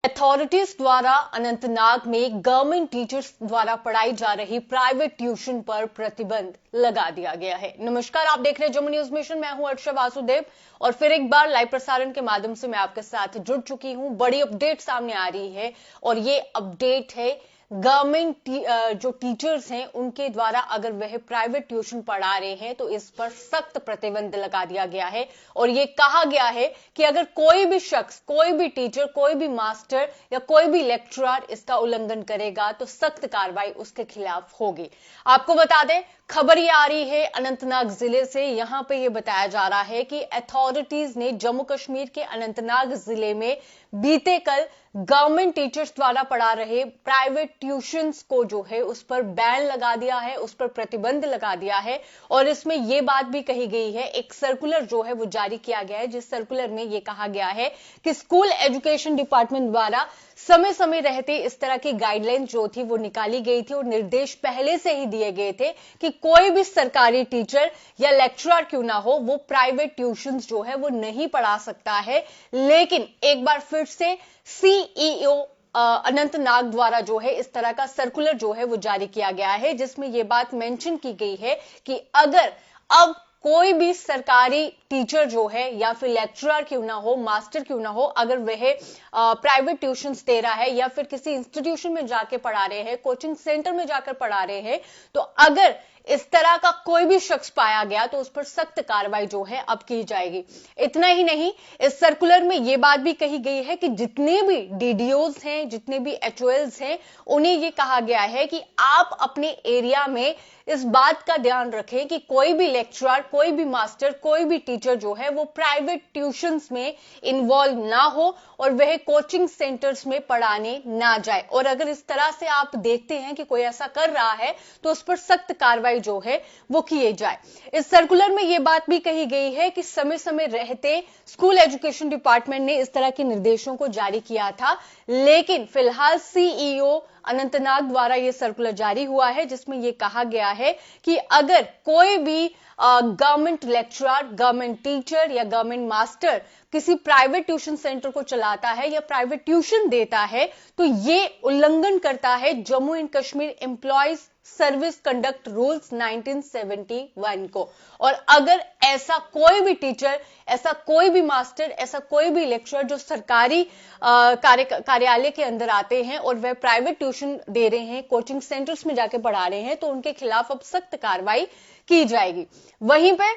Authorities द्वारा अनंतनाग में government teachers द्वारा पढ़ाई जा रही प्राइवेट ट्यूशन पर प्रतिबंध लगा दिया गया है। नमस्कार, आप देख रहे हैं जम्मू न्यूज मिशन। मैं हूं अर्षा वासुदेव और फिर एक बार लाइव प्रसारण के माध्यम से मैं आपके साथ जुड़ चुकी हूं। बड़ी अपडेट सामने आ रही है और ये अपडेट है गवर्नमेंट जो टीचर्स हैं उनके द्वारा अगर वह प्राइवेट ट्यूशन पढ़ा रहे हैं तो इस पर सख्त प्रतिबंध लगा दिया गया है। और ये कहा गया है कि अगर कोई भी शख्स, कोई भी टीचर, कोई भी मास्टर या कोई भी लेक्चरर इसका उल्लंघन करेगा तो सख्त कार्रवाई उसके खिलाफ होगी। आपको बता दें, खबर ये आ रही है अनंतनाग जिले से। यहां पे ये बताया जा रहा है कि अथॉरिटीज ने जम्मू कश्मीर के अनंतनाग जिले में बीते कल गवर्नमेंट टीचर्स द्वारा पढ़ा रहे प्राइवेट ट्यूशंस को जो है उस पर बैन लगा दिया है, उस पर प्रतिबंध लगा दिया है। और इसमें यह बात भी कही गई है, एक सर्कुलर जो है वो जारी किया गया है, जिस सर्कुलर में यह कहा गया है कि स्कूल एजुकेशन डिपार्टमेंट द्वारा समय समय रहते इस तरह की गाइडलाइन जो थी वो निकाली गई थी और निर्देश पहले से ही दिए गए थे कि कोई भी सरकारी टीचर या लेक्चरर क्यों ना हो वो प्राइवेट ट्यूशंस जो है वो नहीं पढ़ा सकता है। लेकिन एक बार फिर से सीईओ अनंतनाग द्वारा जो है इस तरह का सर्कुलर जो है वो जारी किया गया है, जिसमें यह बात मेंशन की गई है कि अगर अब कोई भी सरकारी टीचर जो है या फिर लेक्चरर क्यों ना हो, मास्टर क्यों ना हो, अगर वह प्राइवेट ट्यूशंस दे रहा है या फिर किसी इंस्टीट्यूशन में जाके पढ़ा रहे हैं, कोचिंग सेंटर में जाकर पढ़ा रहे हैं, तो अगर इस तरह का कोई भी शख्स पाया गया तो उस पर सख्त कार्रवाई जो है अब की जाएगी। इतना ही नहीं, इस सर्कुलर में यह बात भी कही गई है कि जितने भी डीडीओज हैं, जितने भी एचओएल्स हैं, उन्हें यह कहा गया है कि आप अपने एरिया में इस बात का ध्यान रखें कि कोई भी लेक्चरर, कोई भी मास्टर, कोई भी टीचर जो है वो प्राइवेट ट्यूशंस में इन्वॉल्व ना हो और वह कोचिंग सेंटर्स में पढ़ाने ना जाए। और अगर इस तरह से आप देखते हैं कि कोई ऐसा कर रहा है तो उस पर सख्त कार्रवाई जो है वो किए जाए। इस सर्कुलर में यह बात भी कही गई है कि समय समय रहते स्कूल एजुकेशन डिपार्टमेंट ने इस तरह के निर्देशों को जारी किया था, लेकिन फिलहाल सीईओ अनंतनाग द्वारा यह सर्कुलर जारी हुआ है, जिसमें यह कहा गया है कि अगर कोई भी गवर्नमेंट लेक्चरर, गवर्नमेंट टीचर या गवर्नमेंट मास्टर किसी प्राइवेट ट्यूशन सेंटर को चलाता है या प्राइवेट ट्यूशन देता है तो ये उल्लंघन करता है Jammu and Kashmir employees service conduct rules 1971 को। और अगर ऐसा कोई भी टीचर, ऐसा कोई भी मास्टर, ऐसा कोई भी लेक्चरर जो सरकारी कार्यालय के अंदर आते हैं और वह प्राइवेट ट्यूशन दे रहे हैं, कोचिंग सेंटर्स में जाके पढ़ा रहे हैं, तो उनके खिलाफ अब सख्त कार्रवाई की जाएगी। वहीं पे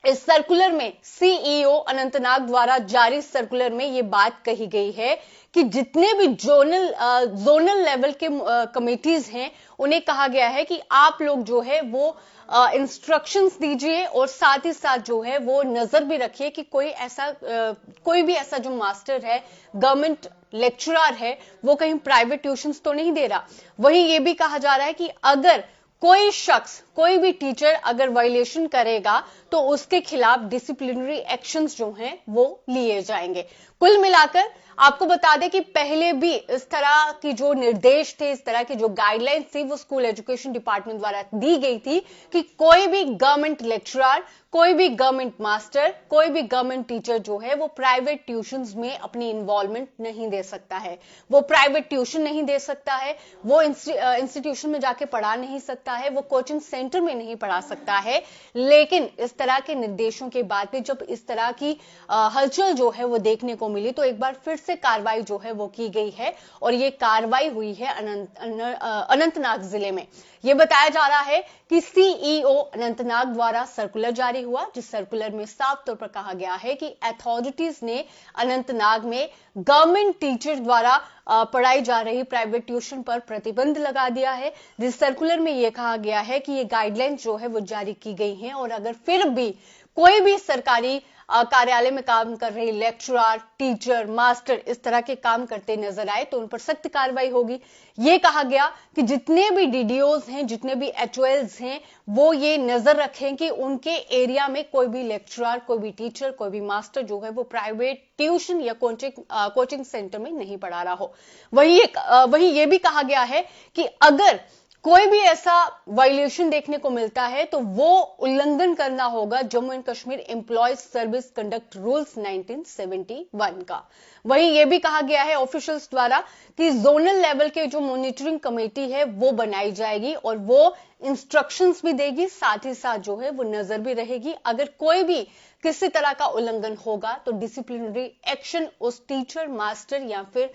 इस सर्कुलर में सीईओ अनंतनाग द्वारा जारी सर्कुलर में यह बात कही गई है कि जितने भी जोनल लेवल के कमेटीज हैं उन्हें कहा गया है कि आप लोग जो है वो इंस्ट्रक्शंस दीजिए और साथ ही साथ जो है वो नजर भी रखिए कि कोई भी ऐसा जो मास्टर है, गवर्नमेंट लेक्चरर है, वो कहीं प्राइवेट ट्यूशंस तो नहीं दे रहा। वहीं ये भी कहा जा रहा है कि अगर कोई शख्स, कोई भी टीचर अगर वायलेशन करेगा तो उसके खिलाफ डिसिप्लिनरी एक्शंस जो हैं वो लिए जाएंगे। कुल मिलाकर आपको बता दें कि पहले भी इस तरह की जो निर्देश थे, इस तरह की जो गाइडलाइंस थी वो स्कूल एजुकेशन डिपार्टमेंट द्वारा दी गई थी कि कोई भी गवर्नमेंट लेक्चरर, कोई भी गवर्नमेंट मास्टर, कोई भी गवर्नमेंट टीचर जो है वो प्राइवेट ट्यूशंस में अपनी इन्वॉल्वमेंट नहीं दे सकता है, वो प्राइवेट ट्यूशन नहीं दे सकता है, वो इंस्टीट्यूशन में जाके पढ़ा नहीं सकता है, वो कोचिंग सेंटर में नहीं पढ़ा सकता है। लेकिन इस तरह के निर्देशों के बाद भी जब इस तरह की हलचल जो है वो देखने को मिली तो एक बार फिर से कार्रवाई जो है वो की गई है और ये कार्रवाई हुई है अनंतनाग जिले में। यह बताया जा रहा है कि सीईओ अनंतनाग द्वारा सर्कुलर जारी हुआ, जिस सर्कुलर में साफ तौर पर कहा गया है कि अथॉरिटीज ने अनंतनाग में गवर्नमेंट टीचर द्वारा पढ़ाई जा रही प्राइवेट ट्यूशन पर प्रतिबंध लगा दिया है। जिस सर्कुलर में यह कहा गया है कि ये गाइडलाइंस जो है वो जारी की गई हैं और अगर फिर भी कोई भी सरकारी कार्यालय में काम कर रहे लेक्चरर, टीचर, मास्टर इस तरह के काम करते नजर आए तो उन पर सख्त कार्रवाई होगी। यह कहा गया कि जितने भी डीडीओज हैं, जितने भी एचओएल्स हैं, वो ये नजर रखें कि उनके एरिया में कोई भी लेक्चरर, कोई भी टीचर, कोई भी मास्टर जो है वो प्राइवेट ट्यूशन या कोचिंग सेंटर में नहीं पढ़ा रहा हो। वहीं ये भी कहा गया है कि अगर कोई भी ऐसा वायलेशन देखने को मिलता है तो वो उल्लंघन करना होगा Jammu and Kashmir employees service conduct rules 1971 का। वहीं ये भी कहा गया है ऑफिशियल्स द्वारा कि जोनल लेवल के जो मॉनिटरिंग कमेटी है वो बनाई जाएगी और वो इंस्ट्रक्शंस भी देगी, साथ ही साथ जो है वो नजर भी रहेगी। अगर कोई भी किसी तरह का उल्लंघन होगा तो डिसिप्लिनरी एक्शन उस टीचर, मास्टर या फिर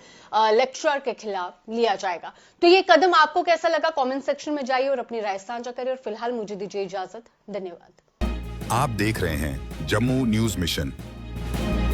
लेक्चरर के खिलाफ लिया जाएगा। तो ये कदम आपको कैसा लगा, कमेंट सेक्शन में जाइए और अपनी राय साझा करें। और फिलहाल मुझे दीजिए इजाजत, धन्यवाद। आप देख रहे हैं जम्मू न्यूज मिशन।